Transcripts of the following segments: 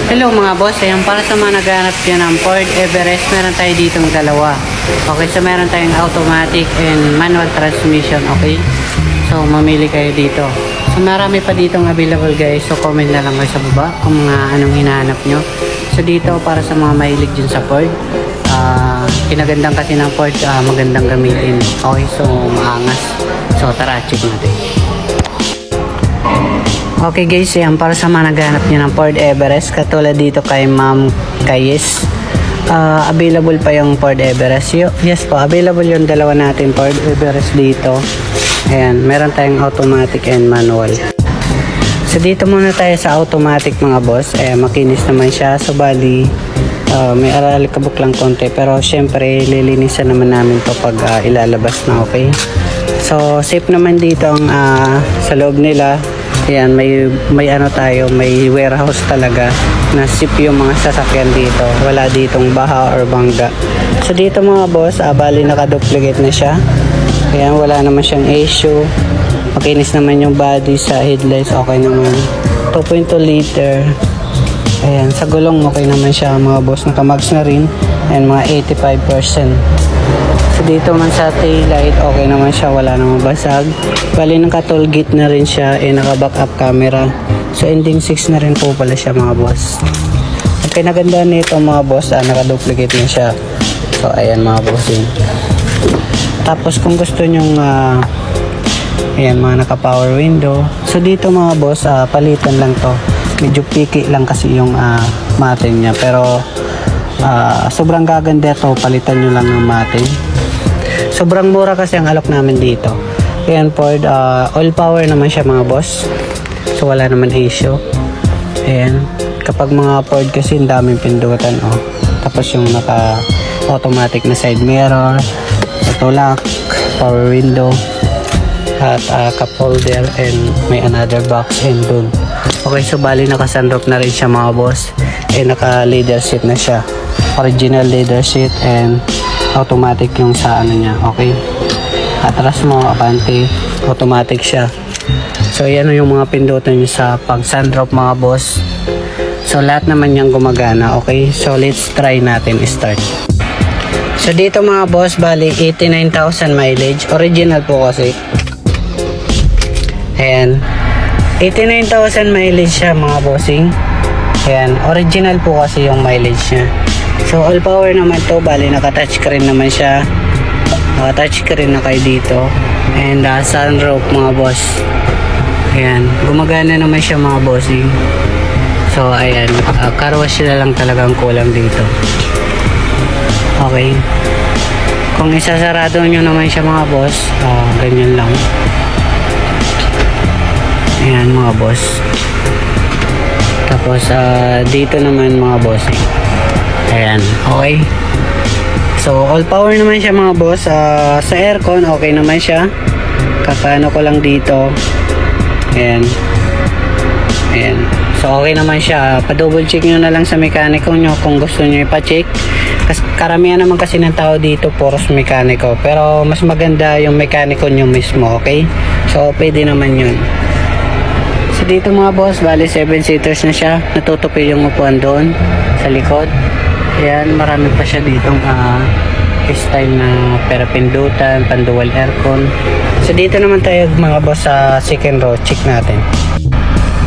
Hello mga boss, ayan para sa mga naghahanap dyan ng Ford Everest, meron tayo ditong dalawa. Okay, so meron tayong automatic and manual transmission, okay? So mamili kayo dito. So marami pa ditong available guys, so comment na lang kayo sa baba kung mga anong hinahanap nyo. So dito para sa mga mahilig dyan sa Ford, kinagandang kasi ng Ford, magandang gamitin. Okay, so maangas. So tara, check natin. Okay guys, yan para sa mga naghahanap nyo ng Ford Everest, katulad dito kay Ma'am Kayes, available pa yung Ford Everest. Yes po, available yung dalawa natin Ford Everest dito. Ayan, meron tayong automatic and manual. So dito muna tayo sa automatic mga boss. Makinis naman siya, so bali may aralikabok lang konti, pero syempre lilinisan naman namin to pag ilalabas na, okay? So safe naman dito ang sa loob nila. Ayan, may ano tayo, may warehouse talaga na safe yung mga sasakyan dito. Wala ditong baha or bangga. So dito mga boss, bali naka-duplicate na siya. Ayan, wala naman siyang issue. Makinis naman yung body sa headlights, okay naman. 2.2 liter. Ayan, sa gulong okay naman siya mga boss. Nakamags na rin. Ayan, mga 85%. So dito man sa tail light, okay naman siya, wala namang basag. Bali naka-toll gate na rin siya, naka-backup camera. So ending 6 na rin po pala siya mga boss. Ang kinaganda nito mga boss, naka-duplicate na siya. So ayan mga boss yun. Tapos kung gusto nyong ayan, mga naka-power window. So dito mga boss, palitan lang to. Medyo picky lang kasi yung mating niya, pero sobrang gaganda to, palitan nyo lang ng mating. Sobrang mura kasi ang alok namin dito. Ayan Ford, all power naman siya mga boss. So wala naman issue. Ayan, kapag mga Ford kasi ang daming pindutan, oh. Tapos yung naka automatic na side mirror, auto lock, power window, at cup holder, and may another box and dun. Okay, so bali naka sunroof na rin siya mga boss. Naka leather seat na siya, original leather seat, and automatic yung sa ano niya, okay? Atras mo, abante, automatic siya. So yan yung mga pindutan niya sa pag sunroof mga boss. So lahat naman niyang gumagana, okay? So let's try natin start. So dito mga boss, bali 89,000 mileage, original po kasi. Ayan, 89,000 mileage siya mga bossing. Ayan, original po kasi yung mileage niya. So all power naman to, bali naka-touch screen naman siya. Naka-touch screen na kayo dito. And sunroof mga boss. Ayan, gumagana naman siya mga bossing. So ayan, car wash na lang talagang kulang dito. Okay. Kung isasarado nyo naman siya mga boss, ganyan lang. Ayan mga boss. Tapos dito naman mga bossing. Ayan, okay. So all power naman siya mga boss. Sa aircon okay naman siya. Kakano ko lang dito. Ayan. Ayan. So okay naman siya. Pa-double check nyo na lang sa mekaniko nyo kung gusto nyo ipa-check. Kasi karamihan naman kasi ng tao dito puros mekaniko. Pero mas maganda yung mekaniko nyo mismo, okay? So pwede naman yun. So dito mga boss, bali 7 seaters na siya. Natutupi yung upuan doon sa likod. Ayan, marami pa siya ditong style na perapindutan, pandual aircon. So dito naman tayo mga boss sa second row, check natin.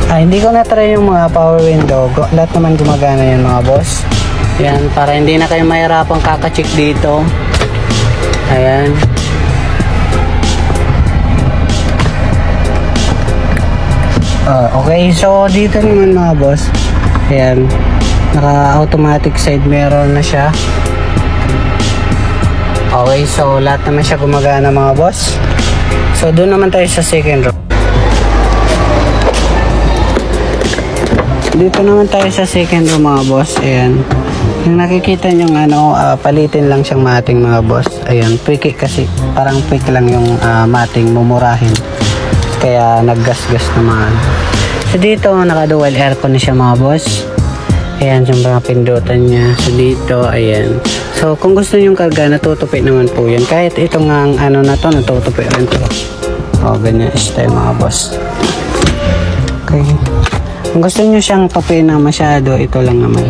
Hindi ko na-try yung mga power window. Lahat naman gumagana yan mga boss. Ayan, para hindi na kayo mahirapang kaka-check dito. Ayan. Okay, so dito naman mga boss. Ayan. Naka-automatic side mirror na siya. Okay, so lahat naman siya gumagana mga boss. So doon naman tayo sa second row. Dito naman tayo sa second row mga boss. Ayan. Yung nakikita nyo palitin lang siyang mating mga boss. Ayan, picky kasi. Parang picky lang yung mating, mumurahin. Kaya naggas-gas naman. So dito naka-dual aircon na siya mga boss. Ayan yung mga pindutan niya. So dito, ayan. So kung gusto nyo karga, natutupi naman po yun. Kahit itong ano na to, natutupi rin to. O, ganyan style mga boss. Okay. Kung gusto nyo siyang tupiin na masyado, ito lang naman.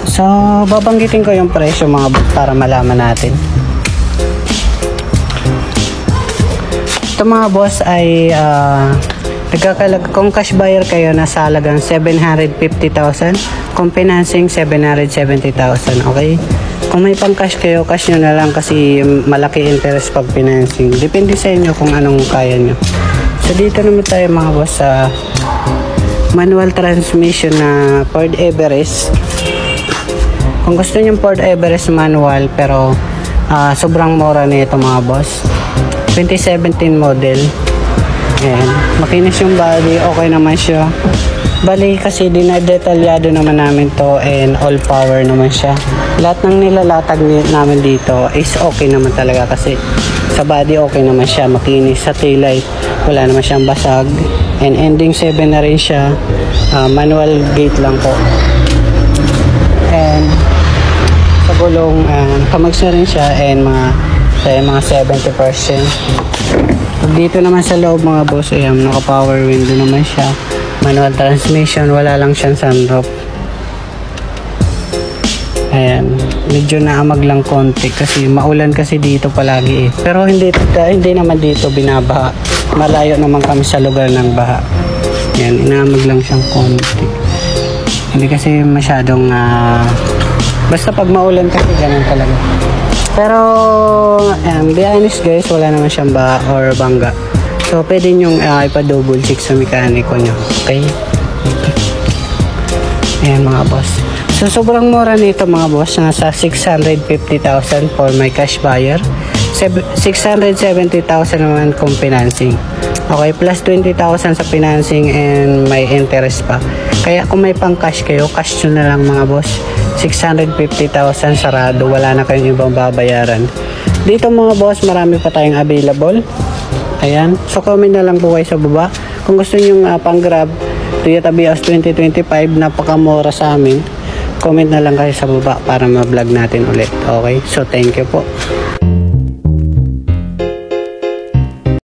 So, babanggitin ko yung presyo mga boss para malaman natin. Ito mga boss ay kung cash buyer kayo, nasa halagang 750,000. Kung financing, 770,000. Okay? Kung may pang cash kayo, cash nyo na lang kasi malaki interest pag financing. Depende sa inyo kung anong kaya nyo. So, dito naman tayo mga boss sa manual transmission na Ford Everest. Kung gusto nyo Ford Everest manual pero sobrang mura nito mga boss. 2017 model. Ayan. Makinis yung body. Okay naman siya. Bali kasi dinadetalyado naman namin to and all power naman siya. Lahat ng nilalatag namin dito is okay naman talaga kasi sa body okay naman siya. Makinis. Sa taillight wala naman siyang basag. And ending 7 na rin siya. Manual gate lang po. And sa gulong kamags na rin siya and mga 70%. Dito naman sa loob mga boss, ayan, naka power window naman siya, manual transmission, wala lang siyang sunroof. Ayan, medyo naamag lang konti kasi maulan kasi dito palagi eh. Pero hindi naman dito binabaha, malayo naman kami sa lugar ng baha. Ayan, inaamag lang siyang konti. Hindi kasi masyadong basta pag maulan kasi ganun talaga. Pero, be honest guys, wala naman siyang baha or bangga. So, pwede nyong ipa-double check sa mekaniko nyo. Okay? Ayan mga boss. So, sobrang mura nito mga boss. Nasa 650,000 for my cash buyer. 670,000 naman kung financing. Okay, plus 20,000 sa financing and may interest pa. Kaya kung may pang cash kayo, cash nyo na lang mga boss. 650,000 sarado, wala na kayong ibang babayaran. Dito mga boss, marami pa tayong available. Ayan, so comment na lang po kayo sa baba kung gusto nyo pang grab Toyota Vios 2025, napakamura sa amin. Comment na lang kayo sa baba para ma-vlog natin ulit. Okay, so thank you po.